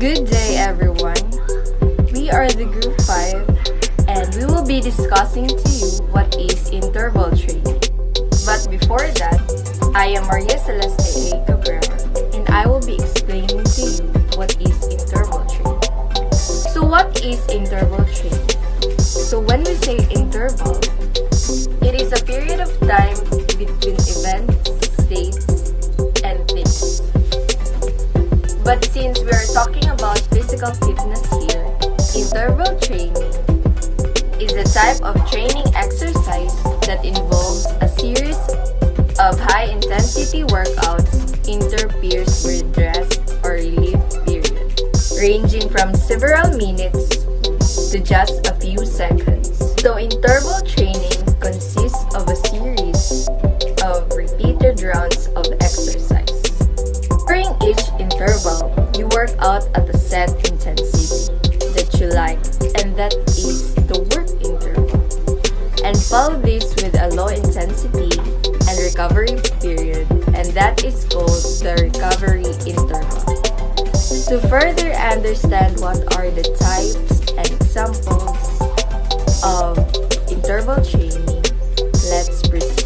Good day, everyone. We are the Group 5, and we will be discussing to you what is interval training. But before that, I am Maria Celeste A. Cabrera, and I will be explaining to you what is interval training. So what is interval training? So when we say interval, it is a period of time between events, states, and things. But since we are talking about physical fitness here, interval training is a type of training exercise that involves a series of high-intensity workouts interpierced with rest or relief period, ranging from several minutes to just a few seconds. So interval training consists of a series of repeated rounds of exercise. During each interval, you work out at a set intensity that you like, and that is the work interval. And follow this with a low intensity and recovery period, and that is called the recovery interval. To further understand what are the types and examples of interval training, let's proceed.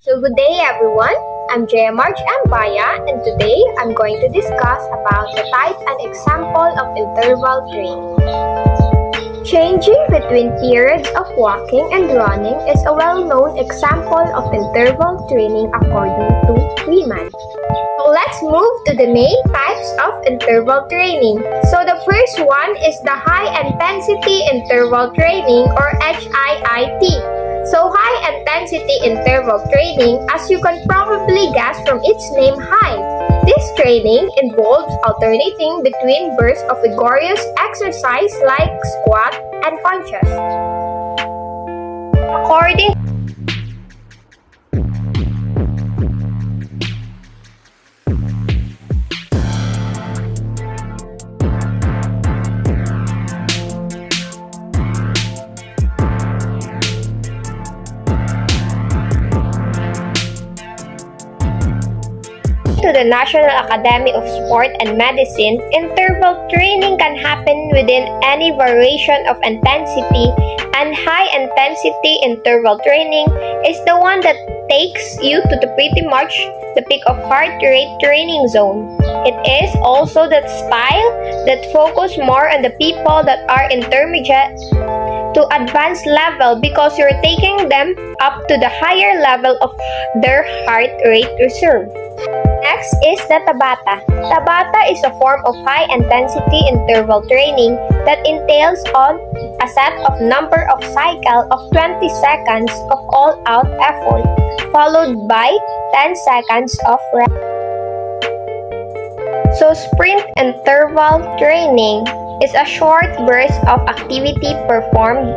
So good day everyone, I'm Jaya March Ambaya, and today I'm going to discuss about the type and example of interval training. Changing between periods of walking and running is a well-known example of interval training according to Freeman. So let's move to the main types of interval training. So the first one is the high intensity interval training, or HIIT. So high-intensity interval training, as you can probably guess from its name, high. This training involves alternating between bursts of vigorous exercise like squat and punches. According to the National Academy of Sport and Medicine, interval training can happen within any variation of intensity, and high-intensity interval training is the one that takes you to the pretty much the peak of heart rate training zone. It is also that style that focus more on the people that are intermediate to advanced level, because you're taking them up to the higher level of their heart rate reserve. Next is the Tabata. Tabata is a form of high-intensity interval training that entails on a set of number of cycles of 20 seconds of all-out effort, followed by 10 seconds of rest. So sprint interval training is a short burst of activity performed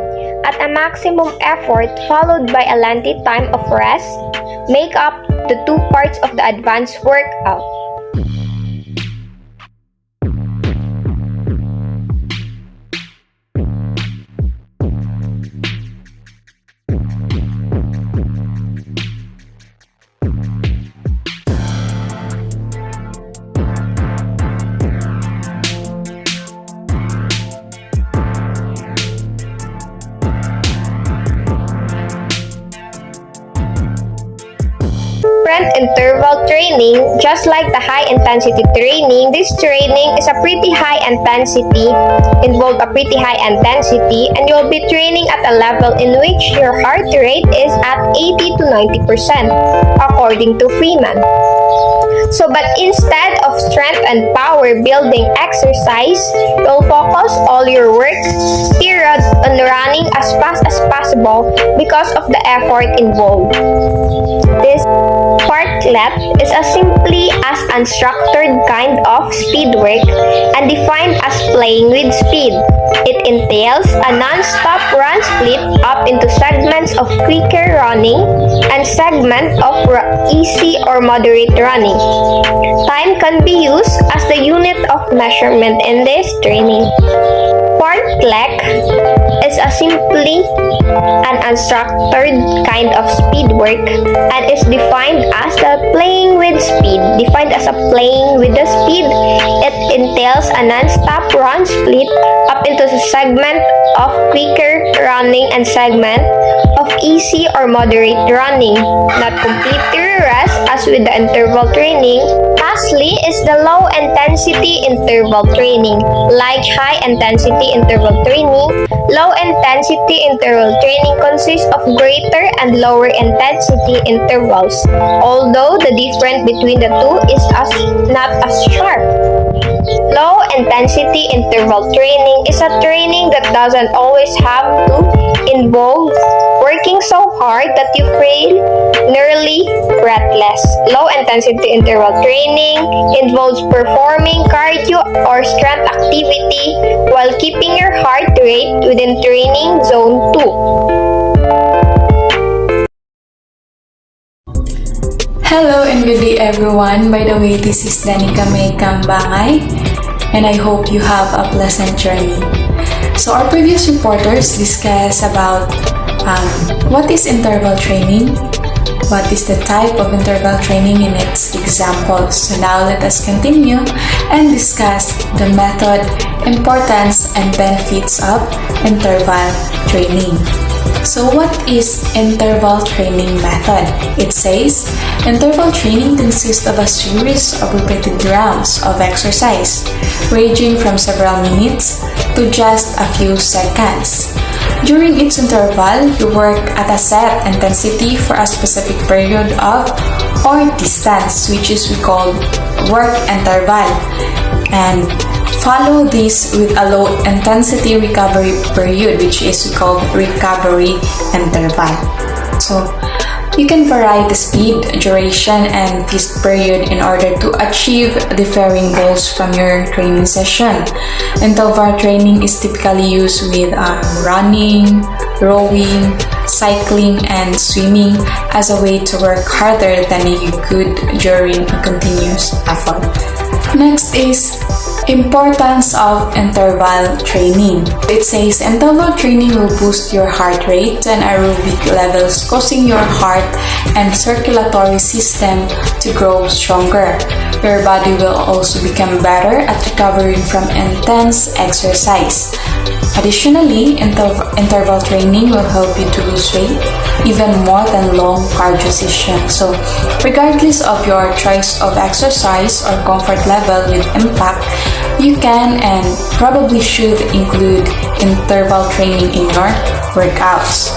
at a maximum effort followed by a lengthy time of rest, make up the two parts of the advanced workout. Sprint interval training, just like the high-intensity training, this training is a pretty high intensity, involve a pretty high intensity, and you'll be training at a level in which your heart rate is at 80 to 90%, according to Freeman. So, but instead of strength and power building exercise, you'll focus all your work period on running as fast as possible because of the effort involved. This Parklet is a simply as unstructured kind of speed work and defined as playing with speed. It entails a non-stop run split up into segments of quicker running and segment of easy or moderate running. Time can be used as the unit of measurement in this training. Fartlek is a simply an unstructured kind of speed work and is defined as the playing with defined as a playing with the speed. It entails a non-stop run split up into a segment of quicker running and segment of easy or moderate running, not completely rest as with the interval training. Lastly is the low intensity interval training. Like high intensity interval training, low intensity interval training consists of greater and lower intensity intervals, although the difference between the two is not as sharp. Low intensity interval training is a training that doesn't always have to involve working so hard that you feel nearly breathless. Low intensity interval training involves performing cardio or strength activity while keeping your heart rate within training zone 2. Hello and good day everyone. By the way, this is Danica May Kambangay and I hope you have a pleasant journey. So our previous reporters discussed about what is interval training, what is the type of interval training in its examples. So now let us continue and discuss the method, importance, and benefits of interval training. So what is interval training method? It says, interval training consists of a series of repeated rounds of exercise, ranging from several minutes to just a few seconds. During each interval, you work at a set intensity for a specific period of or distance, which is we call work interval, and follow this with a low intensity recovery period, which is we call recovery interval. So you can vary the speed, duration, and this period in order to achieve differing goals from your training session. Interval training is typically used with running, rowing, cycling, and swimming as a way to work harder than you could during a continuous effort. Next is importance of interval training. It says interval training will boost your heart rate and aerobic levels, causing your heart and circulatory system to grow stronger. Your body will also become better at recovering from intense exercise. Additionally, interval training will help you to lose weight even more than long cardio sessions. So, regardless of your choice of exercise or comfort level with impact, you can and probably should include interval training in your workouts.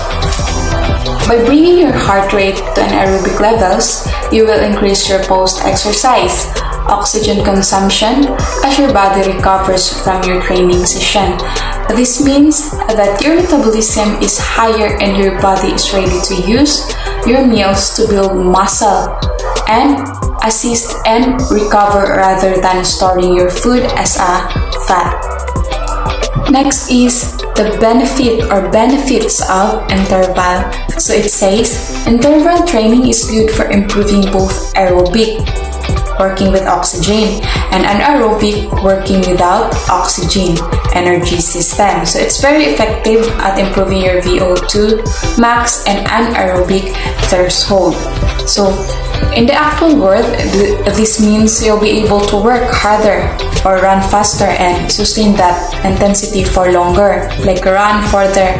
By bringing your heart rate to anaerobic levels, you will increase your post-exercise oxygen consumption as your body recovers from your training session. This means that your metabolism is higher and your body is ready to use your meals to build muscle and assist and recover rather than storing your food as a fat. Next is the benefit or benefits of interval. So it says, interval training is good for improving both aerobic, working with oxygen, and anaerobic, working without oxygen energy system. So it's very effective at improving your VO2 max and anaerobic threshold. So in the actual world, this means you'll be able to work harder or run faster and sustain that intensity for longer, like run further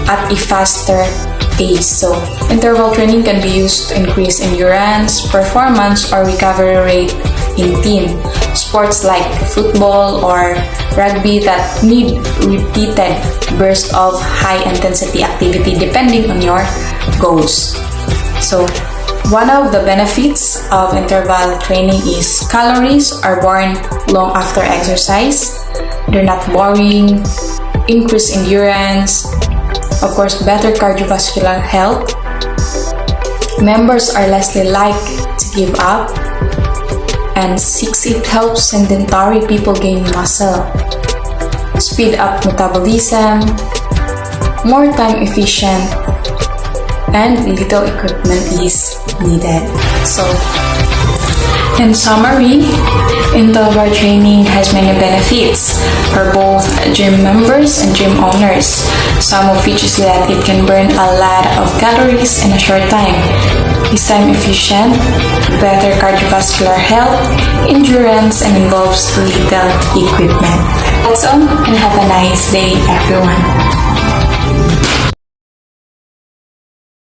at a faster pace. So interval training can be used to increase endurance, performance, or recovery rate in team sports like football or rugby that need repeated bursts of high intensity activity depending on your goals. So one of the benefits of interval training is calories are burned long after exercise. They're not boring, increased endurance, of course, better cardiovascular health. Members are less likely to give up. And 6, it helps sedentary people gain muscle, speed up metabolism, more time efficient, and little equipment is needed. So, In summary, interval training has many benefits for both gym members and gym owners. Some of which is that it can burn a lot of calories in a short time. It's time efficient, better cardiovascular health, endurance, and involves little equipment. That's all, and have a nice day, everyone.